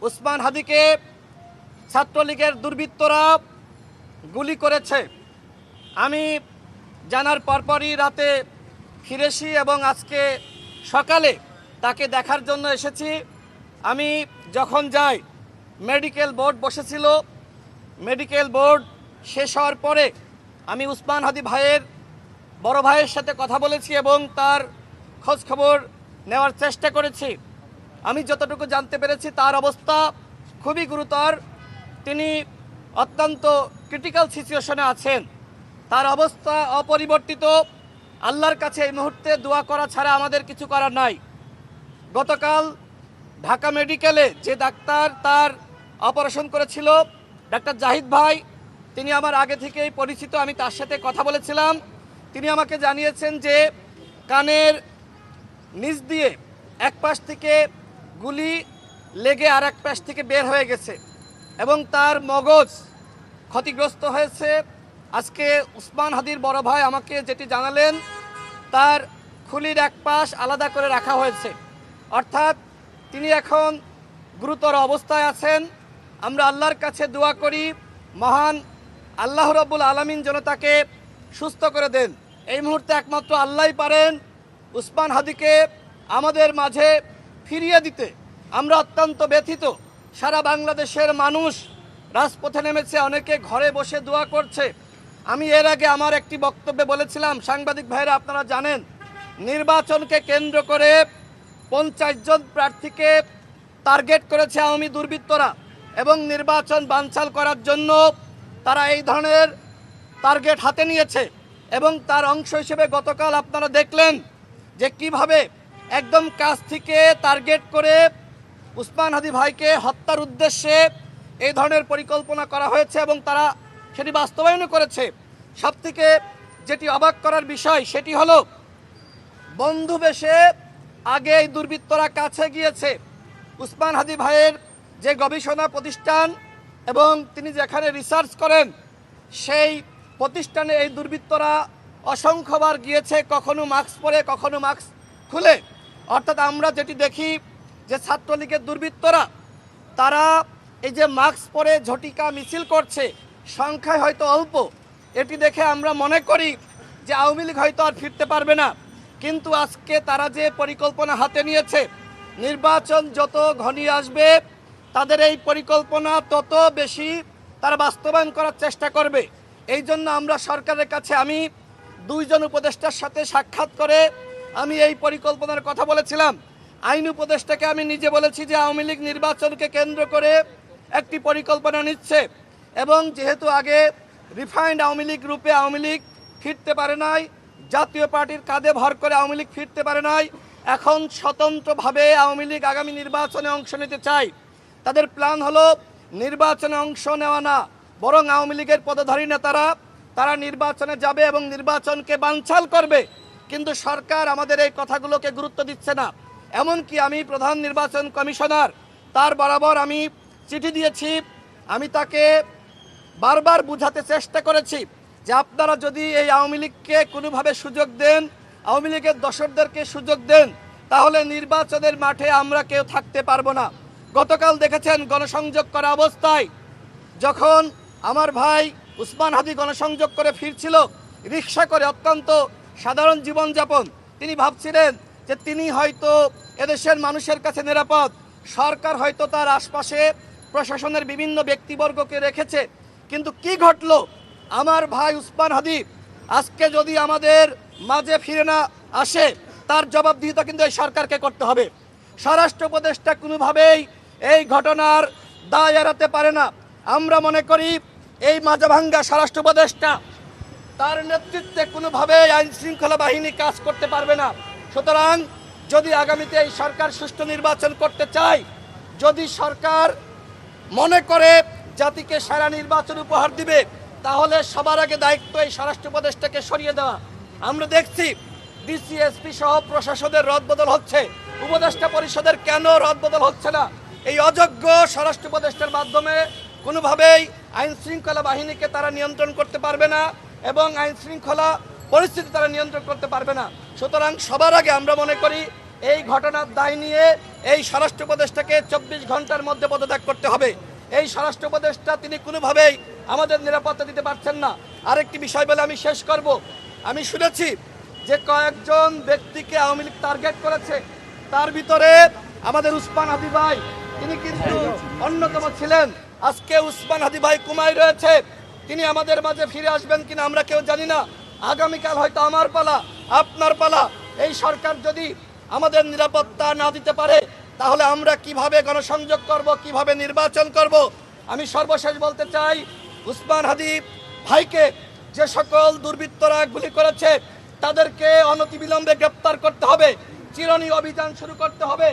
উসমান হাদিকে ছাত্রলীগের দুর্বৃত্তরা গুলি করেছে। আমি জানার পরপরই রাতে ফিরেছি এবং আজকে সকালে তাকে দেখার জন্য এসেছি। আমি যখন যাই মেডিকেল বোর্ড বসেছিল, মেডিকেল বোর্ড শেষ হওয়ার পরে আমি উসমান হাদি ভাইয়ের বড় ভাইয়ের সাথে কথা বলেছি এবং তার খোঁজ খবর নেওয়ার চেষ্টা করেছি। আমি যতটুকু জানতে পেরেছি তার অবস্থা খুবই গুরুতর। তিনি অত্যন্ত ক্রিটিক্যাল সিচুয়েশনে আছেন। তার অবস্থা অপরিবর্তিত। আল্লাহর কাছে এই মুহূর্তে দোয়া করা ছাড়া আমাদের কিছু করার নাই। গতকাল ঢাকা মেডিকেলে যে ডাক্তার তার অপারেশন করেছিল, ডাক্তার জাহিদ ভাই, তিনি আমার আগে থেকেই পরিচিত। আমি তার সাথে কথা বলেছিলাম। তিনি আমাকে জানিয়েছেন যে কানের নিচ দিয়ে এক পাশ থেকে গুলি লেগে আর এক পাশ থেকে বের হয়ে গেছে এবং তার মগজ ক্ষতিগ্রস্ত হয়েছে। আজকে উসমান হাদির বড় ভাই আমাকে যেটি জানালেন, তার খুলির এক পাশ আলাদা করে রাখা হয়েছে, অর্থাৎ তিনি এখন গুরুতর অবস্থায় আছেন। আমরা আল্লাহর কাছে দোয়া করি, মহান আল্লাহ রাব্বুল আলামিন যেন তাকে সুস্থ করে দেন। এই মুহূর্তে একমাত্র আল্লাহই পারেন উসমান হাদিকে আমাদের মাঝে ফিরিয়ে দিতে। আমরা অত্যন্ত ব্যথিত। সারা বাংলাদেশের মানুষ রাজপথে নেমেছে, অনেকে ঘরে বসে দোয়া করছে। আমি এর আগে আমার একটি বক্তব্যে বলেছিলাম, সাংবাদিক ভাইরা আপনারা জানেন, নির্বাচনকে কেন্দ্র করে 50 জন প্রার্থীকে টার্গেট করেছে আওয়ামী দুর্বৃত্তরা এবং নির্বাচন বানচাল করার জন্য তারা এই ধরনের টার্গেট হাতে নিয়েছে। এবং তার অংশ হিসেবে গতকাল আপনারা দেখলেন যে কিভাবে একদম কাছ থেকে টার্গেট করে উসমান হাদি ভাইকে হত্যার উদ্দেশ্যে এই ধরনের পরিকল্পনা করা হয়েছে এবং তারা সেটি বাস্তবায়নও করেছে। সবথেকে যেটি অবাক করার বিষয় সেটি হলো, বন্ধু বেশে আগে এই দুর্বৃত্তরা কাছে গিয়েছে। উসমান হাদি ভাইয়ের যে গবেষণা প্রতিষ্ঠান এবং তিনি যেখানে রিসার্চ করেন সেই প্রতিষ্ঠানে এই দুর্বৃত্তরা অসংখ্যবার গিয়েছে, কখনো মাস্ক পরে কখনো মাস্ক খুলে। অর্থাৎ আমরা যেটি দেখি যে ছাত্রলীগের দুর্বৃত্তরা তারা এই যে মাস্ক পরে ঝটিকা মিছিল করছে, সংখ্যায় হয়তো অল্প, এটি দেখে আমরা মনে করি যে আওয়ামী লীগ হয়তো আর ফিরতে পারবে না। কিন্তু আজকে তারা যে পরিকল্পনা হাতে নিয়েছে, নির্বাচন যত ঘনিয়ে আসবে তাদের এই পরিকল্পনা তত বেশি তারা বাস্তবায়ন করার চেষ্টা করবে। এই জন্য আমরা সরকারের কাছে, আমি 2 জন উপদেষ্টার সাথে সাক্ষাৎ করে আমি এই পরিকল্পনার কথা বলেছিলাম। আইন উপদেষ্টাকে আমি নিজে বলেছি যে আওয়ামী লীগ নির্বাচনকে কেন্দ্র করে একটি পরিকল্পনা নিচ্ছে এবং যেহেতু আগে রিফাইন্ড আওয়ামী লীগ রূপে আওয়ামী লীগ ফিরতে পারে নাই, জাতীয় পার্টির কাঁধে ভর করে আওয়ামী লীগ ফিরতে পারে নাই, এখন স্বতন্ত্রভাবে আওয়ামী লীগ আগামী নির্বাচনে অংশ নিতে চায়। তাদের প্ল্যান হলো নির্বাচনে অংশ নেওয়া না, বরং আওয়ামী লীগের পদধারী নেতারা তারা নির্বাচনে যাবে এবং নির্বাচনকে বানচাল করবে। কিন্তু সরকার আমাদের এই কথাগুলোকে গুরুত্ব দিচ্ছে না। এমনকি আমি প্রধান নির্বাচন কমিশনার তার বরাবর আমি চিঠি দিয়েছি। আমি তাকে বারবার বুঝাতে চেষ্টা করেছি যে আপনারা যদি এই আওয়ামী লীগকে কোনোভাবে সুযোগ দেন, আওয়ামী লীগের দর্শকদেরকে সুযোগ দেন, তাহলে নির্বাচনের মাঠে আমরা কেউ থাকতে পারবো না। গতকাল দেখেছেন গণসংযোগ করা অবস্থায় যখন আমার ভাই উসমান হাদি গণসংযোগ করে ফিরছিল রিক্সা করে, অত্যন্ত সাধারণ জীবনযাপন, তিনি ভাবছিলেন যে তিনি হয়তো এদেশের মানুষের কাছে নিরাপদ, সরকার হয়তো তার আশপাশে প্রশাসনের বিভিন্ন ব্যক্তিবর্গকে রেখেছে। কিন্তু কি ঘটলো, আমার ভাই উসমান হাদি আজকে যদি আমাদের মাঝে ফিরে না আসে তার জবাবদিহিতা কিন্তু এই সরকারকে করতে হবে। স্বরাষ্ট্র উপদেষ্টা কোনোভাবেই এই ঘটনার দায় এড়াতে পারে না। আমরা মনে করি এই মাঝাভাঙ্গা স্বরাষ্ট্র উপদেষ্টা তার নেতৃত্বে কোনোভাবেই আইন শৃঙ্খলা বাহিনী কাজ করতে পারবে না। সুতরাং যদি আগামীতে এই সরকার সুষ্ঠু নির্বাচন করতে চায়, যদি সরকার মনে করে জাতিকে সেরা নির্বাচন উপহার দিবে, তাহলে সবার আগে দায়িত্ব এই স্বরাষ্ট্র উপদেষ্টাকে সরিয়ে দেওয়া। আমরা দেখছি ডিসি এসপি সহ প্রশাসনের রদবদল হচ্ছে, উপদেষ্টা পরিষদের কেন রদবদল হচ্ছে না? এই অযোগ্য স্বরাষ্ট্র উপদেষ্টার মাধ্যমে কোনোভাবেই আইন শৃঙ্খলা বাহিনীকে তারা নিয়ন্ত্রণ করতে পারবে না এবং আইন শৃঙ্খলা পরিস্থিতি তারা নিয়ন্ত্রণ করতে পারবে না। সুতরাং সবার আগে আমরা মনে করি এই ঘটনার দায় নিয়ে এই স্বরাষ্ট্র উপদেষ্টাকে 24 ঘন্টার মধ্যে পদত্যাগ করতে হবে। এই স্বরাষ্ট্র উপদেষ্টা তিনি কোনোভাবেই আমাদের নিরাপত্তা দিতে পারছেন না। আরেকটি বিষয় বলে আমি শেষ করব। আমি শুনেছি যে কয়েকজন ব্যক্তিকে আওয়ামী লীগ টার্গেট করেছে, তার ভিতরে আমাদের উসমান হাদি ভাই, তিনি কিন্তু অন্যতম ছিলেন। আজকে উসমান হাদি ভাই কুমায় রয়েছে, তিনি আমাদের মাঝে ফিরে আসবেন কিনা আমরা কেউ জানি না। আগামীকাল হয়তো আমার পালা, আপনার পালা। এই সরকার যদি আমাদের নিরাপত্তা না দিতে পারে তাহলে আমরা কিভাবে গণসংযোগ করব, কিভাবে নির্বাচন করব? আমি সর্বশেষ বলতে চাই, উসমান হাদি ভাইকে যে সকল দুর্বৃত্তরা গুলি করেছে তাদেরকে অনতিবিলম্বে গ্রেপ্তার করতে হবে, চিরুনি অভিযান শুরু করতে হবে।